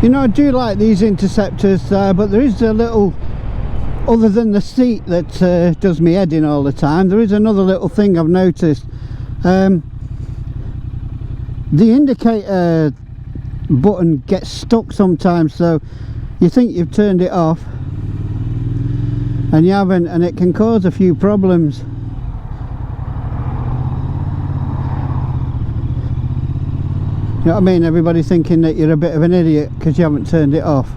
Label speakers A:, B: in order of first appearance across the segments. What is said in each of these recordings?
A: You know, I do like these Interceptors, but there is a little, other than the seat that does me head in all the time, there is another little thing I've noticed. The indicator button gets stuck sometimes, so you think you've turned it off and you haven't, and it can cause a few problems. You know what I mean? Everybody thinking that you're a bit of an idiot because you haven't turned it off.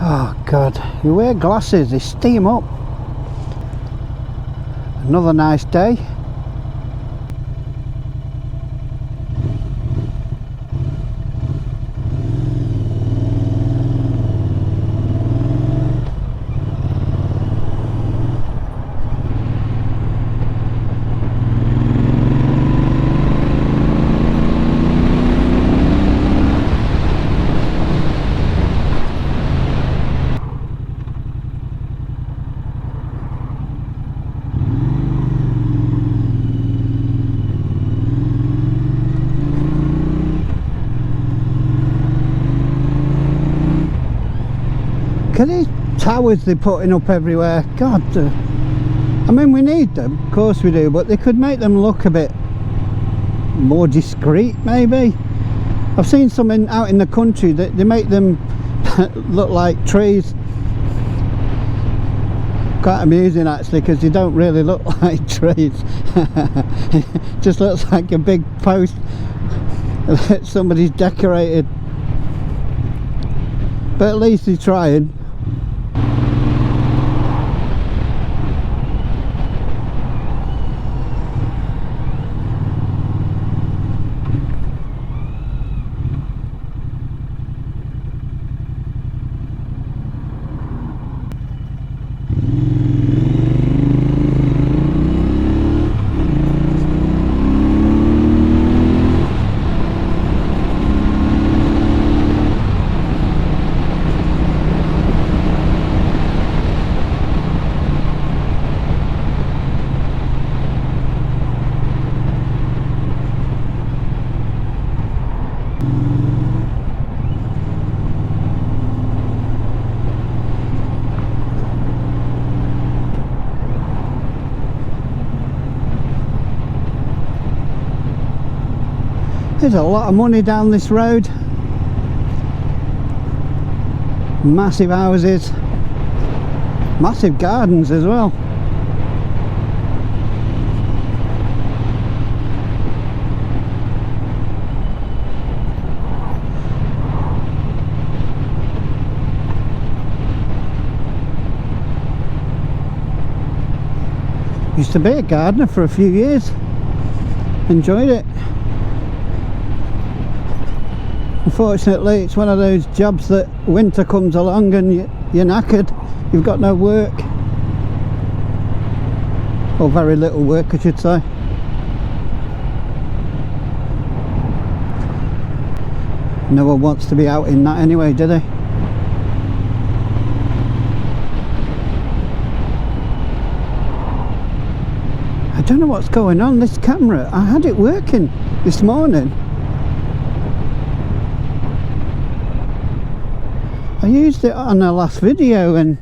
A: Oh God, you wear glasses, they steam up. Another nice day. Look at these towers they're putting up everywhere. God, I mean, we need them, of course we do, but they could make them look a bit more discreet maybe. I've seen some out in the country that they make them look like trees. Quite amusing actually, because they don't really look like trees. It just looks like a big post that somebody's decorated, but at least they're trying. There's a lot of money down this road. Massive houses, massive gardens as well. Used to be a gardener for a few years. Enjoyed it. Unfortunately, it's one of those jobs that winter comes along and you're knackered, you've got no work, or very little work I should say. No one wants to be out in that anyway, do they? I don't know what's going on, this camera, I had it working this morning. I used it on the last video and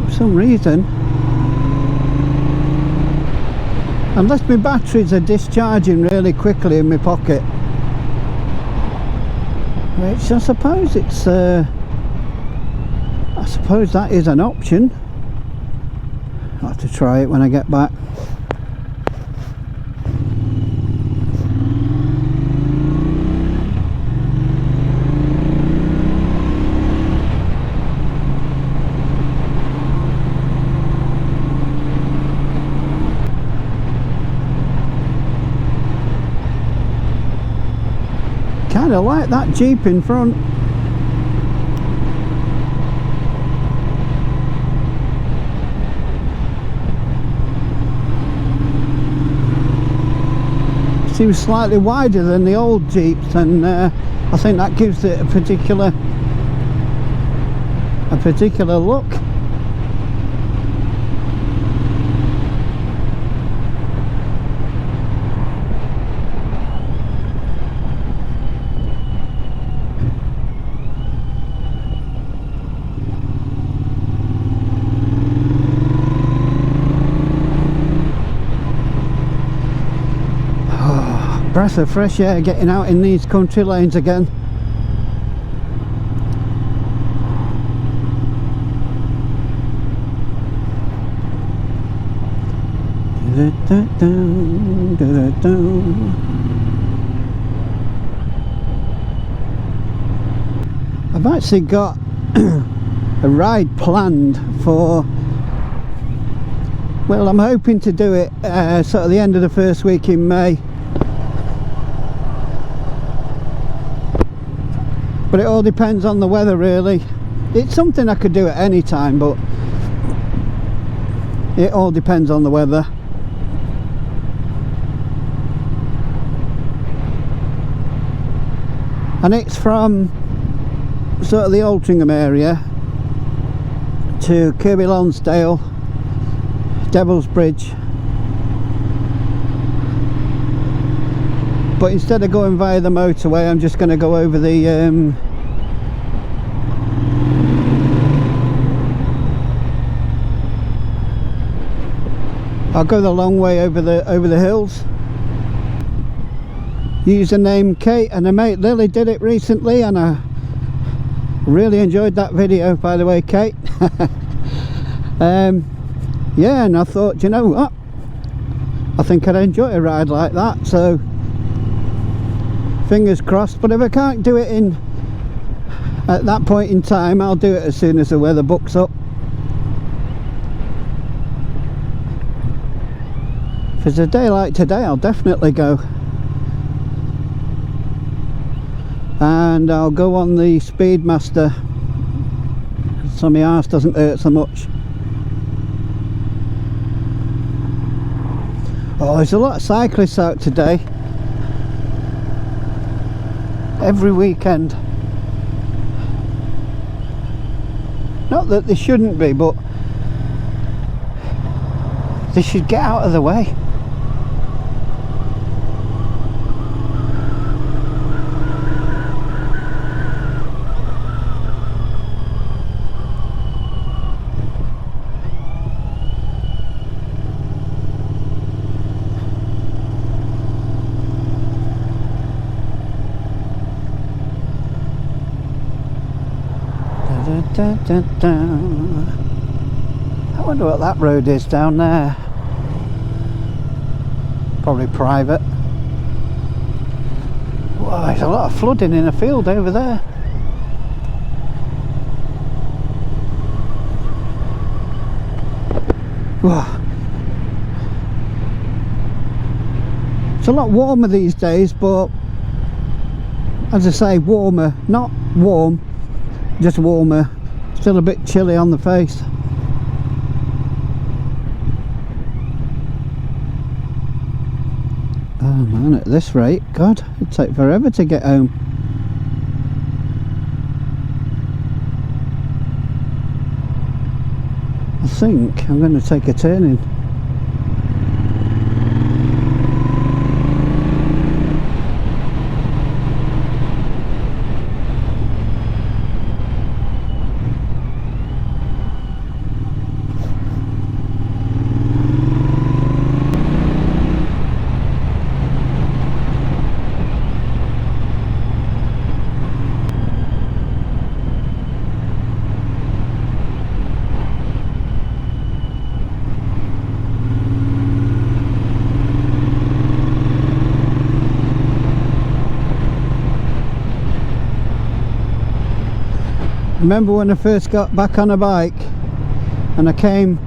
A: for some reason, unless my batteries are discharging really quickly in my pocket, which I suppose it's I suppose that is an option. I'll have to try it when I get back. Kind of like that Jeep in front. seems slightly wider than the old Jeeps, and I think that gives it a particular look. Breath of fresh air getting out in these country lanes again. I've actually got a ride planned for, well, I'm hoping to do it sort of the end of the first week in May. But it all depends on the weather, really. It's something I could do at any time, but it all depends on the weather. And it's from sort of the Altrincham area to Kirby Lonsdale, Devil's Bridge. But instead of going via the motorway, I'm just going to go over the I'll go the long way over the hills. Username Kate, and a mate Lily did it recently, and I really enjoyed that video, by the way, Kate. Yeah, and I thought, you know what, I think I'd enjoy a ride like that, so fingers crossed. But if I can't do it at that point in time, I'll do it as soon as the weather books up. If it's a day like today, I'll definitely go. And I'll go on the Speedmaster so my arse doesn't hurt so much. Oh, there's a lot of cyclists out today. Every weekend. Not that they shouldn't be, but they should get out of the way. I wonder what that road is down there. Probably private. Wow, there's a lot of flooding in a field over there. Wow. It's a lot warmer these days, but as I say, warmer, not warm, just warmer. Still a bit chilly on the face. Oh man, at this rate, God, it'd take forever to get home. I think I'm going to take a turn in. Remember when I first got back on a bike and I came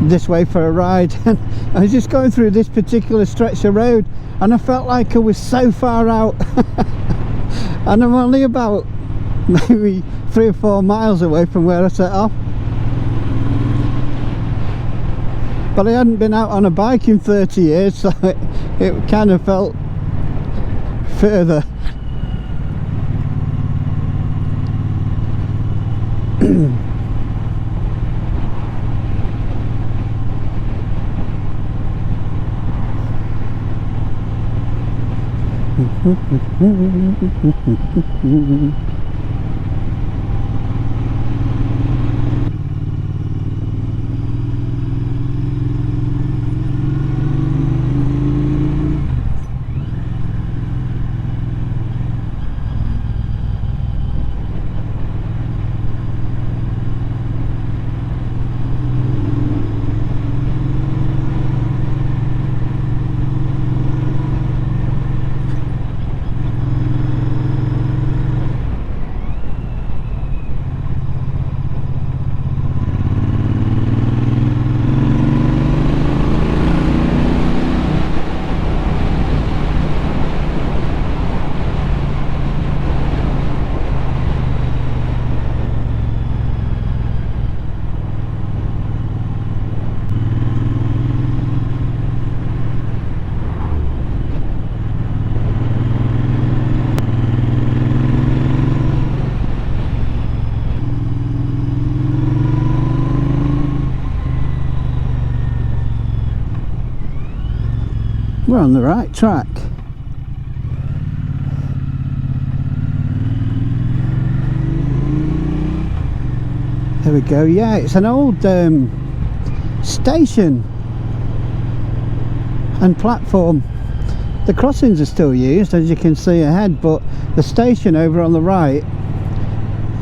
A: this way for a ride, and I was just going through this particular stretch of road and I felt like I was so far out and I'm only about maybe 3 or 4 miles away from where I set off. But I hadn't been out on a bike in 30 years, so it kind of felt further. We're on the right track. There we go. Yeah, it's an old station and platform. The crossings are still used, as you can see ahead, but the station over on the right,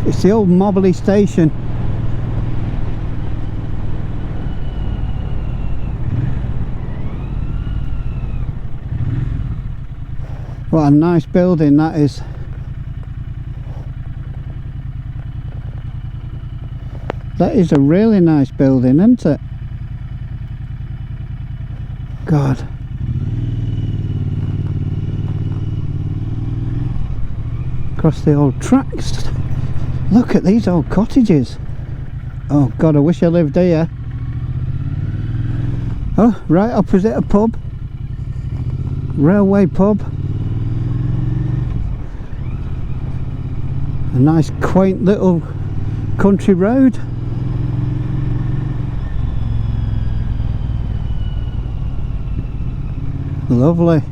A: it's the old Mobley station. What a nice building that is. That is a really nice building, isn't it? God. Across the old tracks. Look at these old cottages. Oh God, I wish I lived here. Oh, right opposite a pub. Railway pub. A nice quaint little country road. Lovely.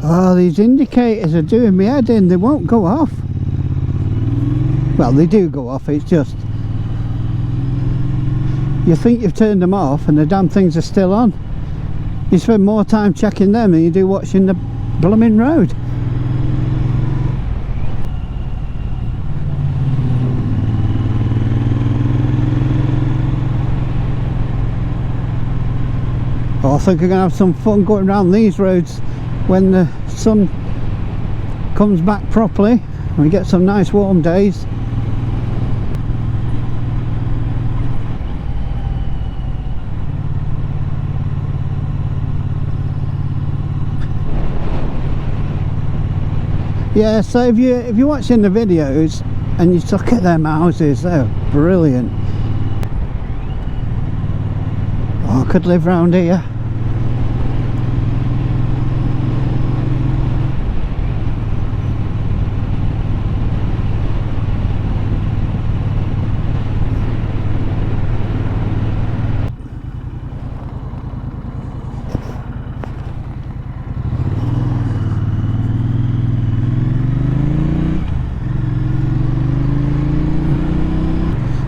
A: Oh, these indicators are doing me head in. They won't go off. Well, they do go off, it's just you think you've turned them off and the damn things are still on. You spend more time checking them than you do watching the blooming road. Oh, I think we're going to have some fun going around these roads when the sun comes back properly and we get some nice warm days. Yeah, so if you're watching the videos and you look at them houses, they're brilliant. Oh, I could live round here.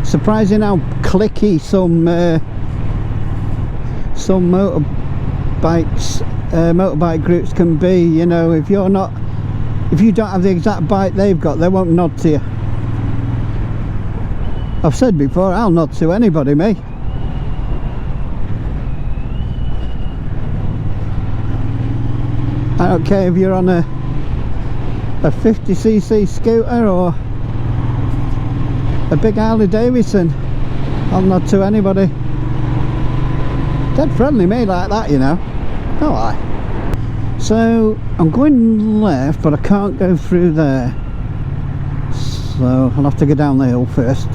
A: Surprising how clicky some motorbike groups can be. You know, if you don't have the exact bike they've got, they won't nod to you. I've said before, I'll nod to anybody, me. I don't care if you're on a 50cc scooter or a big Harley Davidson, I'll nod to anybody. Dead friendly me like that, you know. Oh, aye. So I'm going left, but I can't go through there, so I'll have to go down the hill first.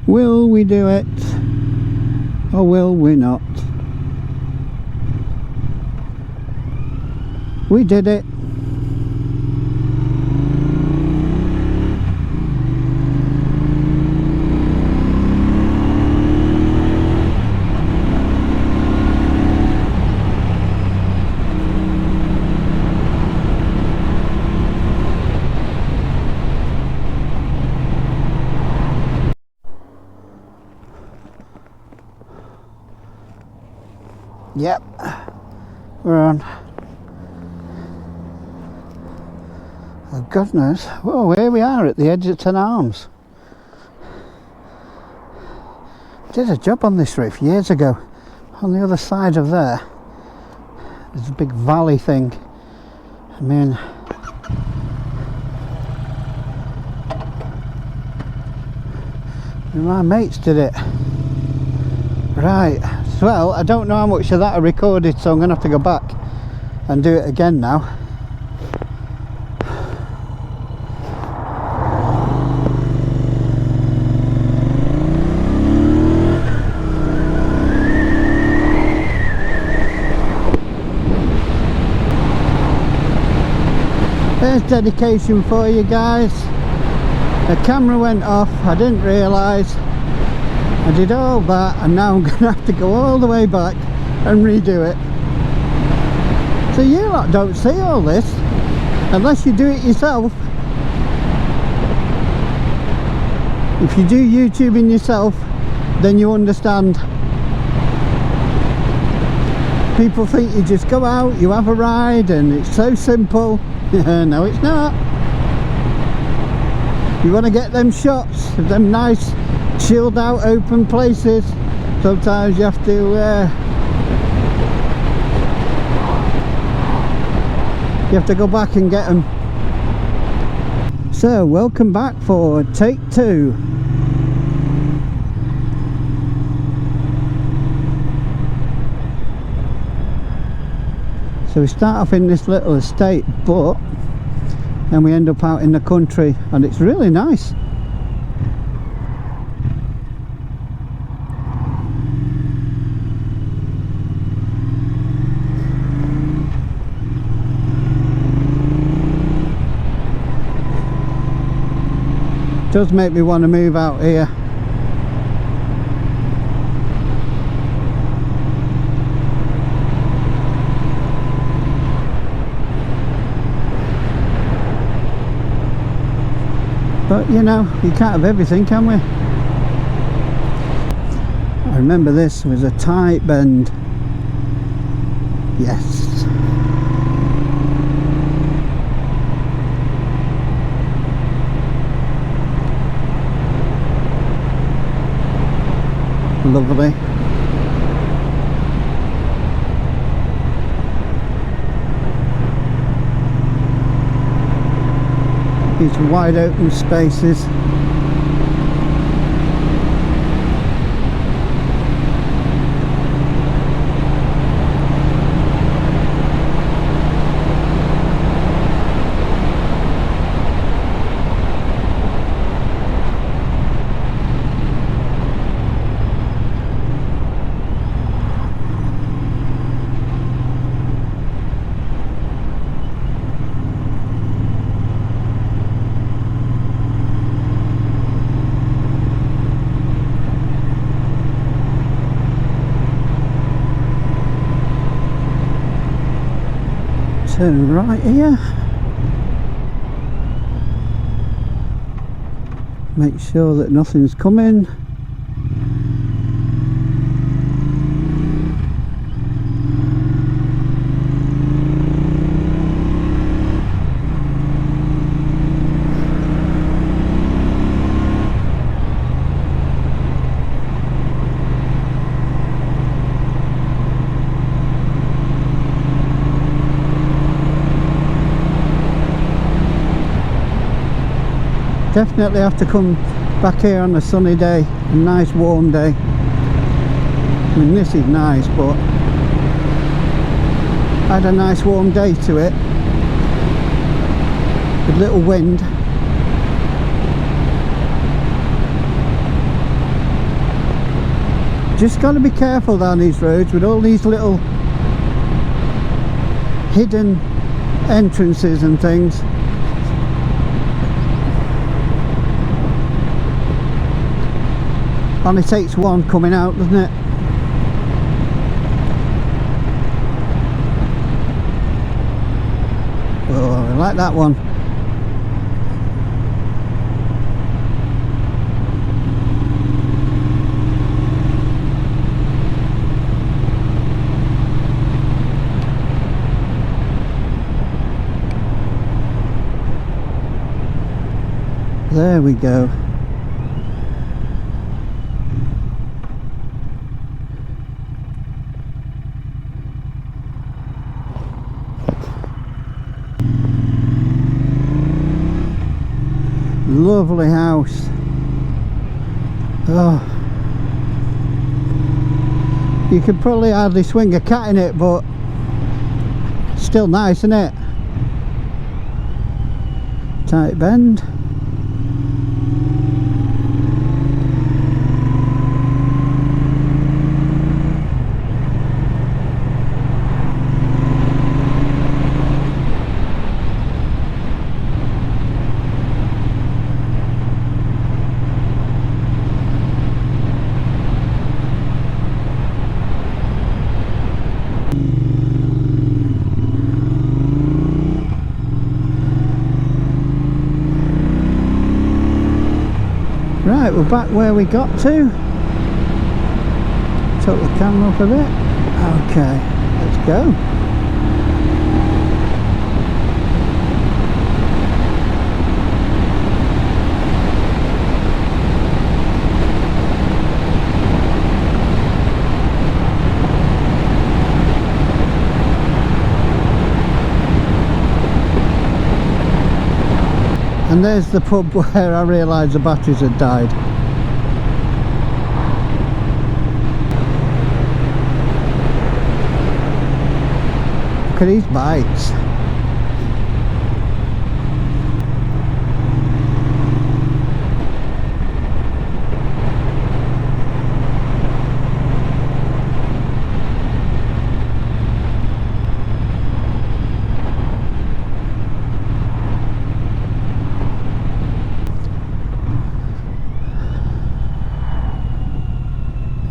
A: Will we do it, or will we not? We did it. Yep, we're on. Oh goodness, whoa, here we are at the Edgerton Arms. Did a job on this roof years ago. On the other side of there's a big valley thing. I mean, my mates did it. Right, well, I don't know how much of that I recorded, so I'm going to have to go back and do it again now. There's dedication for you guys. The camera went off, I didn't realise. I did all that, and now I'm going to have to go all the way back and redo it. So you lot don't see all this unless you do it yourself. If you do YouTubing yourself, then you understand. People think you just go out, you have a ride, and it's so simple. No, it's not. You want to get them shots of them nice chilled out open places. Sometimes you have to go back and get them. So welcome back for take 2. So we start off in this little estate, but then we end up out in the country, and it's really nice. Does make me want to move out here. But you know, you can't have everything, can we? I remember this was a tight bend. Yes. Lovely. These wide open spaces. Turn right here, make sure that nothing's coming. Definitely have to come back here on a sunny day, a nice warm day. I mean, this is nice, but I had a nice warm day to it with little wind. Just got to be careful down these roads with all these little hidden entrances and things. Only takes one coming out, doesn't it? Oh, I like that one. There we go. Lovely house. Oh, you could probably hardly swing a cat in it, but still nice, isn't it? Tight bend. Right, we're back where we got to. Tilt the camera up a bit. Okay, let's go. And there's the pub where I realised the batteries had died. Look at these bikes.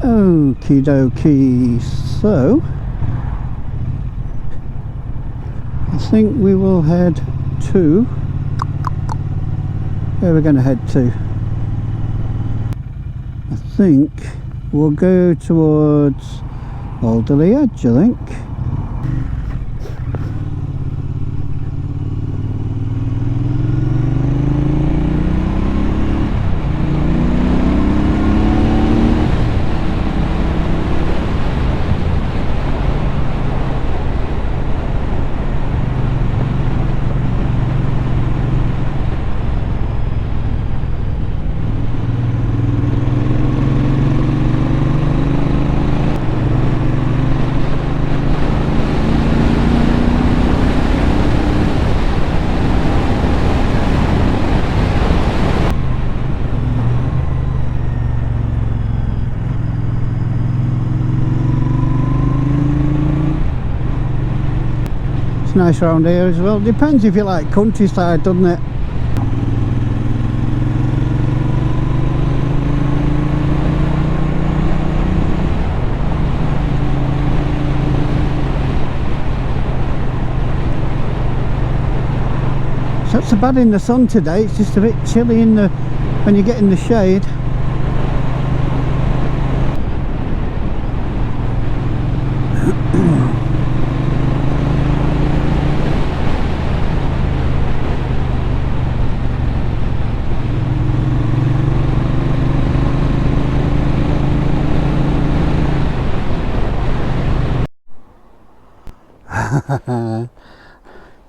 A: Okie dokie, so I think we will head to where we're going to head to. I think we'll go towards Alderley Edge, I think. It's nice around here as well. Depends if you like countryside, doesn't it? It's not so bad in the sun today, it's just a bit chilly in the when you get in the shade.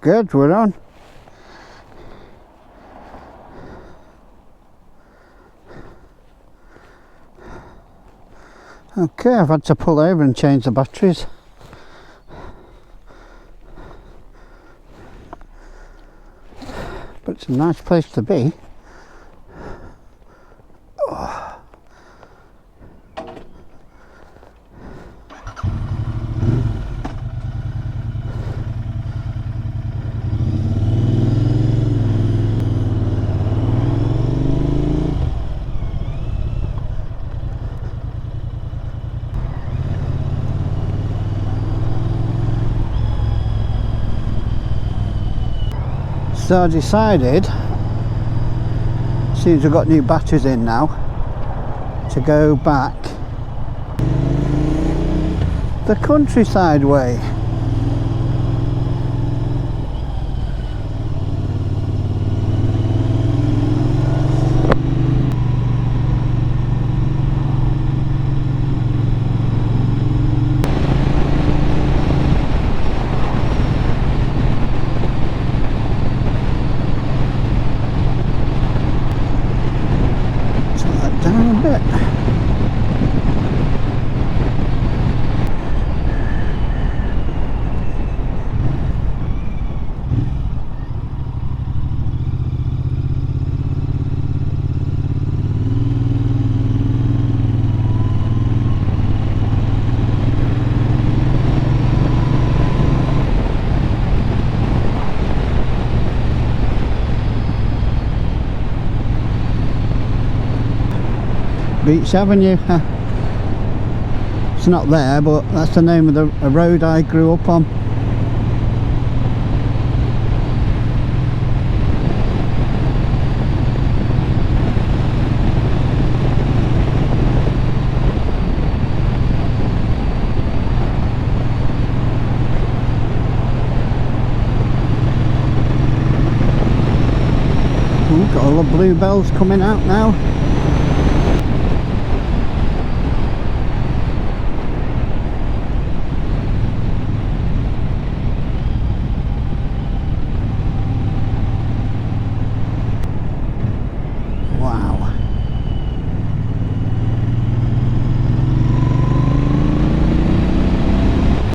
A: Good, we're on. Okay, I've had to pull over and change the batteries. But it's a nice place to be. Oh. So I decided, since we've got new batteries in now, to go back the countryside way. Down a bit. Beach Avenue. It's not there, but that's the name of the road I grew up on. Ooh, got all the bluebells coming out now.